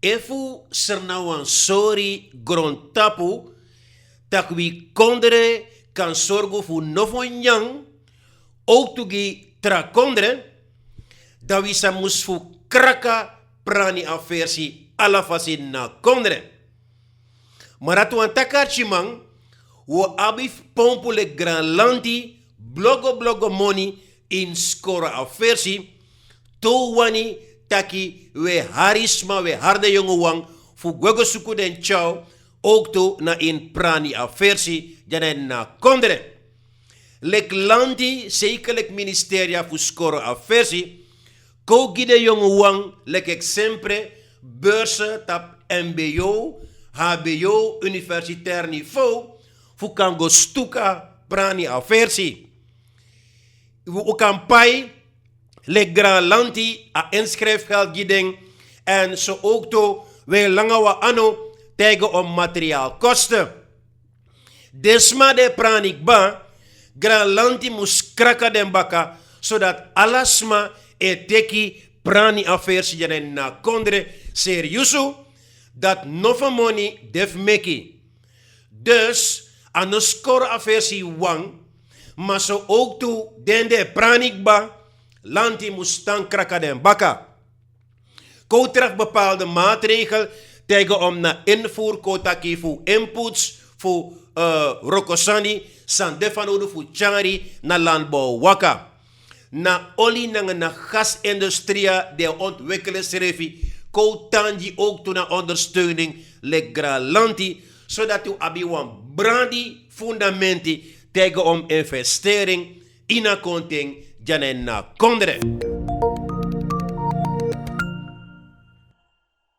Efu sernawan sorry grontapu tak wi kondre kan sorgo fu novon yang ook tugi tra kondre da wi sa mus fu kraka prani aversi ala fasi na kondre. Maratu an takarchimang wo abif pompule gran lanti blogo money in skora aversi to wani taki we harisma we harde jonge wang fu gwego suku den chow ook to na in prani aversi janen na kondre. Lek lanti zekerlijk ministeria fu skoro aversi ko gide jonge wang lek ek sempre beurzen tap mbo, hbo, universitair niveau fu kango stuka prani aversi. U kan pai le gran lanti a inschrijfgeld giding en zo ook to we langawa ano tegen om materiaalkosten. Desma de pranik ba gran lanti mus kraka den baka zodat alasma e teki prani aversi janen na kondre seriusu dat nova money def meki. Dus aan de score aversi wang maar zo ook to dende pranik ba lanti mustan kraka den baka. Koutrak bepaalde maatregel tegen om na invoer kotaki voor inputs voor rokosani san defanodu voor changari na landbouw waka. Na olie na gasindustria de ontwikkelingsrevi koutanji ook to na ondersteuning le lanti zodat u abiwan brandi fundamenti tegen om investering in a konting janen na kondre.